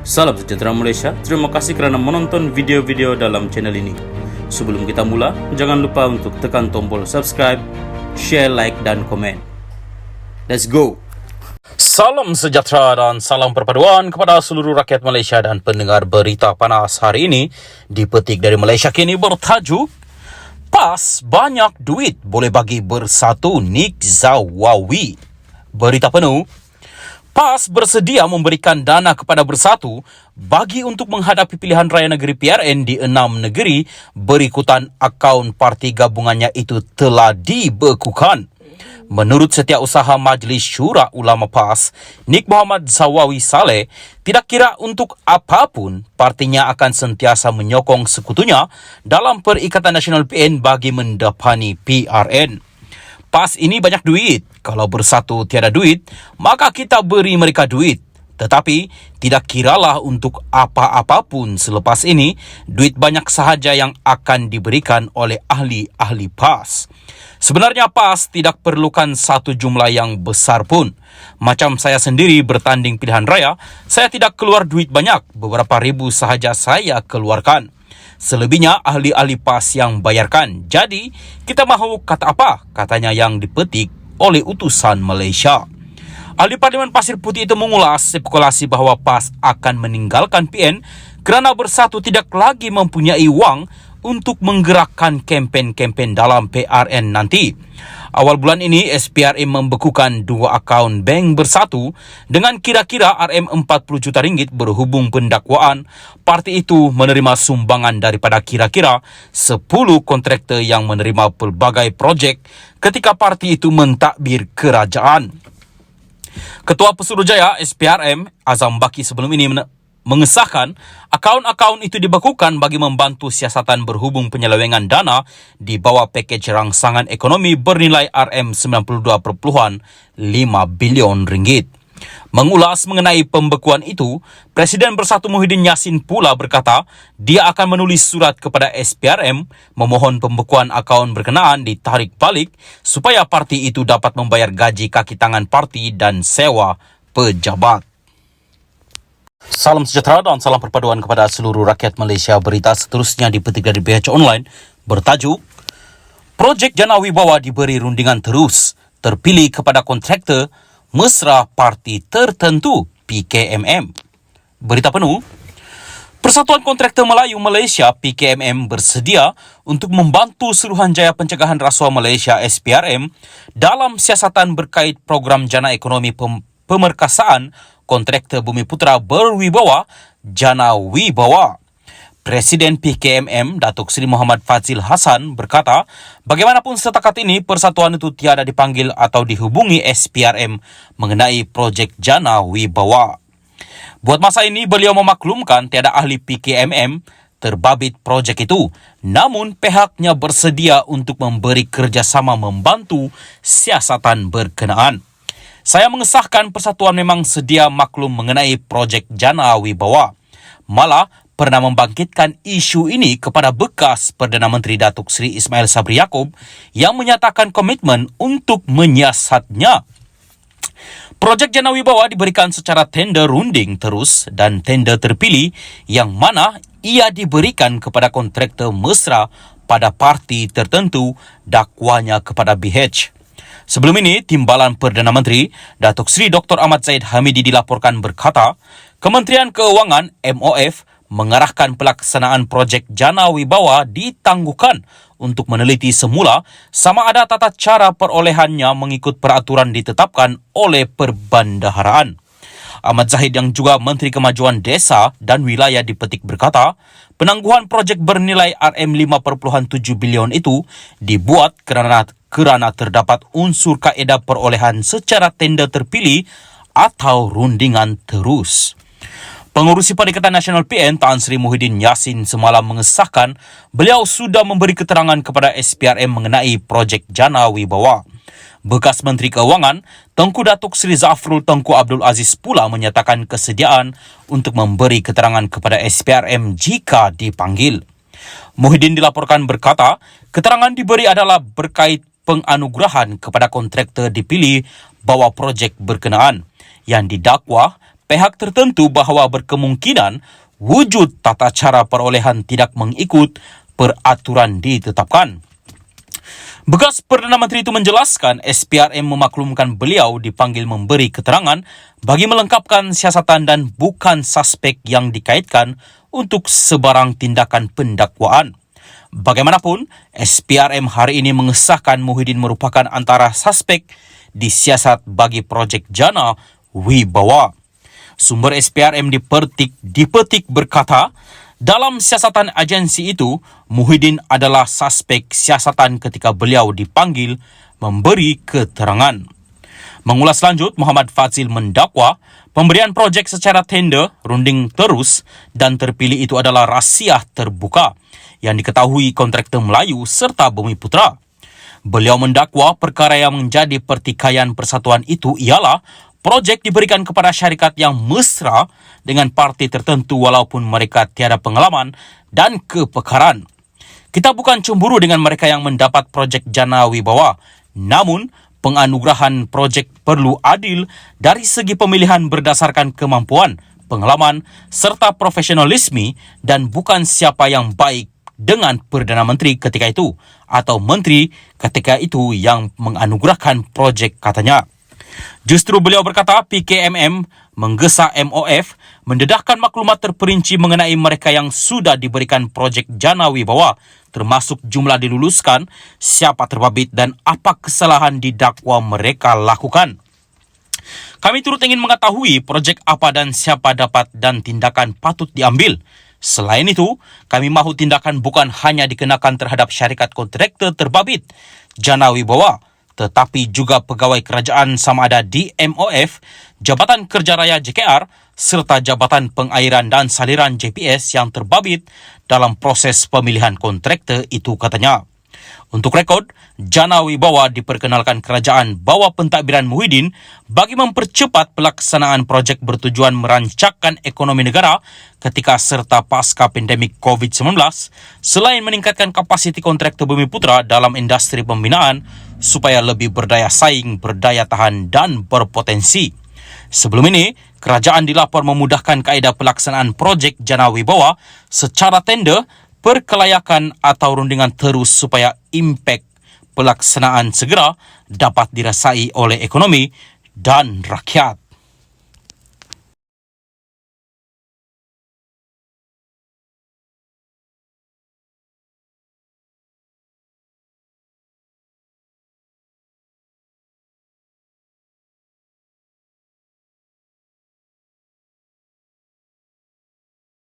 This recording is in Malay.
Salam sejahtera Malaysia, terima kasih kerana menonton video-video dalam channel ini. Sebelum kita mula, jangan lupa untuk tekan tombol subscribe, share, like dan komen. Let's go! Salam sejahtera dan salam perpaduan kepada seluruh rakyat Malaysia dan pendengar berita panas hari ini. Dipetik dari Malaysia Kini bertajuk PAS banyak duit boleh bagi bersatu Nik Zawawi. Berita penuh, PAS bersedia memberikan dana kepada Bersatu bagi untuk menghadapi pilihan raya negeri PRN di 6 negeri berikutan akaun parti gabungannya itu telah dibekukan. Menurut Setiausaha Majlis Syura Ulama PAS, Nik Muhammad Zawawi Saleh, tidak kira untuk apapun, partinya akan sentiasa menyokong sekutunya dalam Perikatan Nasional PN bagi mendapani PRN. PAS ini banyak duit. Kalau Bersatu tiada duit, maka kita beri mereka duit. Tetapi, tidak kiralah untuk apa-apapun selepas ini, duit banyak sahaja yang akan diberikan oleh ahli-ahli PAS. Sebenarnya PAS tidak perlukan satu jumlah yang besar pun. Macam saya sendiri bertanding pilihan raya, saya tidak keluar duit banyak. Beberapa ribu sahaja saya keluarkan. Selebihnya ahli-ahli PAS yang bayarkan. Jadi, kita mahu kata apa? Katanya yang dipetik oleh utusan Malaysia. Ahli Parlimen Pasir Putih itu mengulas spekulasi bahawa PAS akan meninggalkan PN kerana Bersatu tidak lagi mempunyai wang untuk menggerakkan kempen-kempen dalam PRN nanti. Awal bulan ini, SPRM membekukan 2 akaun bank Bersatu dengan kira-kira RM40 juta ringgit berhubung pendakwaan parti itu menerima sumbangan daripada kira-kira 10 kontraktor yang menerima pelbagai projek ketika parti itu mentadbir kerajaan. Ketua Pesuruhjaya SPRM, Azam Baki sebelum ini mengesahkan akaun-akaun itu dibekukan bagi membantu siasatan berhubung penyelewengan dana di bawah pakej rangsangan ekonomi bernilai RM92.5 bilion ringgit. Mengulas mengenai pembekuan itu, Presiden Bersatu Muhyiddin Yassin pula berkata dia akan menulis surat kepada SPRM memohon pembekuan akaun berkenaan ditarik balik supaya parti itu dapat membayar gaji kaki tangan parti dan sewa pejabat. Salam sejahtera dan salam perpaduan kepada seluruh rakyat Malaysia. Berita seterusnya dipetik dari BH Online bertajuk Projek Jana Wibawa diberi rundingan terus, terpilih kepada kontraktor mesra parti tertentu PKMM. Berita penuh, Persatuan Kontraktor Melayu Malaysia PKMM bersedia untuk membantu Suruhanjaya Pencegahan Rasuah Malaysia SPRM dalam siasatan berkait program Jana Ekonomi Pemerkasaan Kontraktor Bumi Putra Berwibawa Jana Wibawa. Presiden PKMM Datuk Seri Muhammad Fazil Hassan berkata, bagaimanapun setakat ini persatuan itu tiada dipanggil atau dihubungi SPRM mengenai projek Jana Wibawa. Buat masa ini beliau memaklumkan tiada ahli PKMM terbabit projek itu, namun pihaknya bersedia untuk memberi kerjasama membantu siasatan berkenaan. Saya mengesahkan persatuan memang sedia maklum mengenai projek Jana Wibawa. Malah pernah membangkitkan isu ini kepada bekas Perdana Menteri Datuk Seri Ismail Sabri Yaakob yang menyatakan komitmen untuk menyiasatnya. Projek Jana Wibawa diberikan secara tender runding terus dan tender terpilih yang mana ia diberikan kepada kontraktor mesra pada parti tertentu dakwanya kepada BH. Sebelum ini, Timbalan Perdana Menteri Datuk Seri Dr. Ahmad Zahid Hamidi dilaporkan berkata, Kementerian Keuangan MOF mengarahkan pelaksanaan projek Jana Wibawa ditangguhkan untuk meneliti semula sama ada tata cara perolehannya mengikut peraturan ditetapkan oleh Perbendaharaan. Ahmad Zahid yang juga Menteri Kemajuan Desa dan Wilayah dipetik berkata, penangguhan projek bernilai RM5.7 bilion itu dibuat kerana terdapat unsur kaedah perolehan secara tender terpilih atau rundingan terus. Pengurusi Perikatan Nasional PN Tan Sri Muhyiddin Yassin semalam mengesahkan beliau sudah memberi keterangan kepada SPRM mengenai projek Jana Wibawa. Bekas Menteri Keuangan Tengku Datuk Seri Zafrul Tengku Abdul Aziz pula menyatakan kesediaan untuk memberi keterangan kepada SPRM jika dipanggil. Muhyiddin dilaporkan berkata, keterangan diberi adalah berkait penganugerahan kepada kontraktor dipilih bawah projek berkenaan yang didakwa pihak tertentu bahawa berkemungkinan wujud tata cara perolehan tidak mengikut peraturan ditetapkan. Bekas Perdana Menteri itu menjelaskan SPRM memaklumkan beliau dipanggil memberi keterangan bagi melengkapkan siasatan dan bukan suspek yang dikaitkan untuk sebarang tindakan pendakwaan. Bagaimanapun, SPRM hari ini mengesahkan Muhyiddin merupakan antara suspek disiasat bagi projek Jana Wibawa. Sumber SPRM dipetik berkata, dalam siasatan agensi itu, Muhyiddin adalah suspek siasatan ketika beliau dipanggil memberi keterangan. Mengulas lanjut, Muhammad Fadzil mendakwa pemberian projek secara tender, runding terus dan terpilih itu adalah rahsia terbuka yang diketahui kontraktor Melayu serta Bumi Putra. Beliau mendakwa perkara yang menjadi pertikaian persatuan itu ialah projek diberikan kepada syarikat yang mesra dengan parti tertentu walaupun mereka tiada pengalaman dan kepekaran. Kita bukan cemburu dengan mereka yang mendapat projek Jana Wibawa, namun penganugerahan projek perlu adil dari segi pemilihan berdasarkan kemampuan, pengalaman serta profesionalisme dan bukan siapa yang baik dengan Perdana Menteri ketika itu atau Menteri ketika itu yang menganugerahkan projek, katanya. Justru beliau berkata PKMM menggesa MOF mendedahkan maklumat terperinci mengenai mereka yang sudah diberikan projek Jana Wibawa, termasuk jumlah diluluskan, siapa terbabit dan apa kesalahan didakwa mereka lakukan. Kami turut ingin mengetahui projek apa dan siapa dapat dan tindakan patut diambil. Selain itu, kami mahu tindakan bukan hanya dikenakan terhadap syarikat kontraktor terbabit Jana Wibawa, tetapi juga pegawai kerajaan sama ada di MOF, Jabatan Kerja Raya JKR, serta Jabatan Pengairan dan Saliran JPS yang terbabit dalam proses pemilihan kontraktor itu, katanya. Untuk rekod, Jana Wibawa diperkenalkan kerajaan bawah pentadbiran Muhyiddin bagi mempercepat pelaksanaan projek bertujuan merancangkan ekonomi negara ketika serta pasca pandemik COVID-19, selain meningkatkan kapasiti kontraktor Bumi Putra dalam industri pembinaan supaya lebih berdaya saing, berdaya tahan dan berpotensi. Sebelum ini, kerajaan dilapor memudahkan kaedah pelaksanaan projek Jana Wibawa secara tender, perkelayakan atau rundingan terus supaya impak pelaksanaan segera dapat dirasai oleh ekonomi dan rakyat.